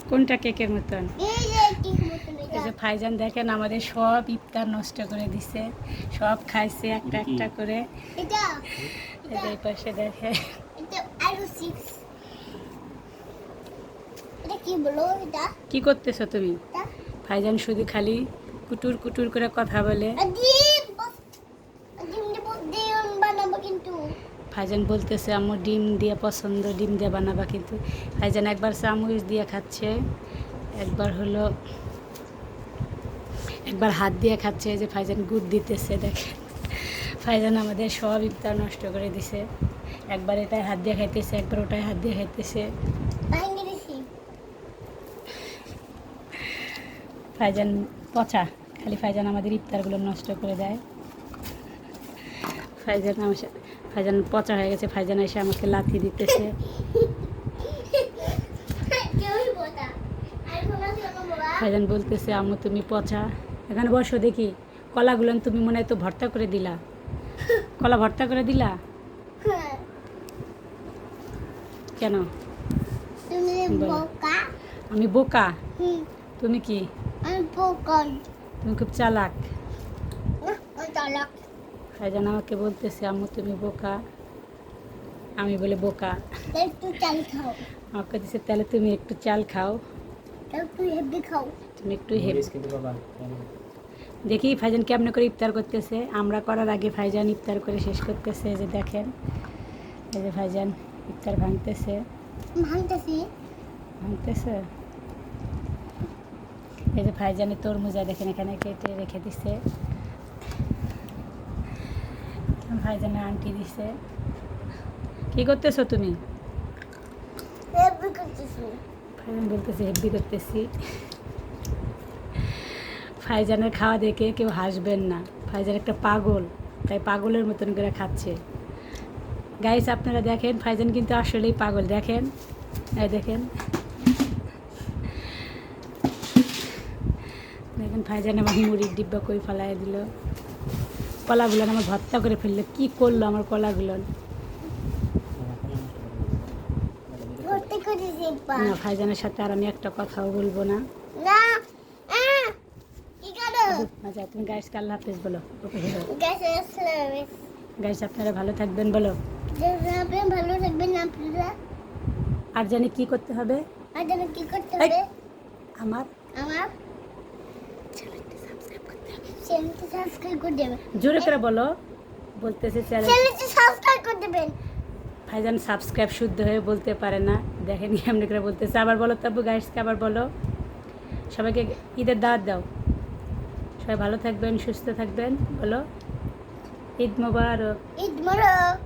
কোনটা কেকের মতন? এই যে ঠিক মতন এই এটা যে ভাইজান দেখেন আমাদের সব ইফতার নষ্ট করে দিছে, সব খাইছে একটা একটা করে। এটা এই যে এই পাশে দেখে এটা আরো 6 এটা কি বলো এটা কি করতেছো তুমি? এটা ভাইজান শুধু খালি কুটুর কুটুর করে কথা বলে। ডিম ডিম দিয়ে বানাবো কিন্তু ভাইজান বলতেছে আম্মু ডিম দিয়ে পছন্দ, ডিম দিয়ে বানাবা, কিন্তু ভাইজান একবার চামচ দিয়ে খাচ্ছে, একবার হাত দিয়ে খাচ্ছে। এই যে ভাইজান গুড় দিতেছে দেখেন। ভাইজান আমাদের সব ইফতার নষ্ট করে দিছে, একবার এটাই হাত দিয়ে খাইতেছে, একবার ওটাই হাত দিয়ে খাইতেছে। ভাঙিয়ে দিছি ভাইজান পচা, খালি ভাইজান আমাদের ইফতারগুলো নষ্ট করে দেয়। ভাইজান পচা হয়ে গেছে, ভাইজান এসে আমাকে লাথি দিতেছে। কেউই বটা আর কোনা ছিল বাবা ভাইজান বলতেছে আম্মু তুমি পচা, এখানে বসো দেখি, কলাগুলো তুমি মনে হয় তো ভর্তা করে দিলা, কলা ভর্তা করে দিলা কেন? তুমি বলো। বোকা আমি বোকা? হুম তুমি কি? আমি বোকা তুমি খুব চালাক। ওই চালাক ভাইজান আমাকে বলতেছে আম্মু তুমি বোকা, আমি বলে বোকা। একটু চাল খাও আমাকে দিছে তাহলে তুমি একটু চাল খাও, একটু হেভি খাও তুমি একটু দেখি ভাইজান কেমনে করে ইফতার করতেছে। আমরা করার আগে ভাইজান ইফতার করে শেষ করতেছে। এই যে দেখেন, এই যে ভাইজান ইফতার ভাঙতেছে। এই যে ভাইজানের তরমুজা দেখেন এখানে কেটে রেখে দিছে, ভাইজানের আন্টি দিছে। কি করতেছো তুমি? হেভি করতেছি ভাইজান বলতেছে হেব্বি করতেছি। ভাইজানের খাওয়া দেখে কেউ হাসবেন না, ভাইজান একটা পাগল, তাই পাগলের মতন করে খাচ্ছে। গাইস আপনারা দেখেন, ভাইজান কিন্তু আসলেই পাগল। দেখেন, এই দেখেন দেখেন ভাইজান আমার মুড়ির ডিব্বা করে ফেলাই দিল, কলাগুলো আমার ভর্তা করে ফেললো। কি করলো আমার কলাগুলো? ভর্তি করেছি না, ভাইজানের সাথে আর আমি একটা কথাও বলবো না। না কি করো আচ্ছা তুমি গাইসকে আল্লাহ হাফেজ বলো। গ্যাস আসলে গাইস আপনারা ভালো থাকবেন বলো। আপনি ভালো থাকবেন আপনারা আর জানি কি করতে হবে? আর যেন কি করতে হবে আমার আমার চ্যানেলটি সাবস্ক্রাইব করতে হবে। চ্যানেলটি সাবস্ক্রাইব করে দেবেন জোরে করে বলো। বলতেছে চ্যানেলটি সাবস্ক্রাইব করে দেবেন ভাইজান সাবস্ক্রাইব শুদ্ধ হয়ে বলতে পারে না, দেখেন এমনি করে বলতেছে। আবার বলো তবু গাইসকে আবার বলো। সবাইকে ঈদের দাওয়াত দাও। সবাই ভালো থাকবেন, সুস্থ থাকবেন বলো। ঈদ মোবারক। ঈদ মোবারক।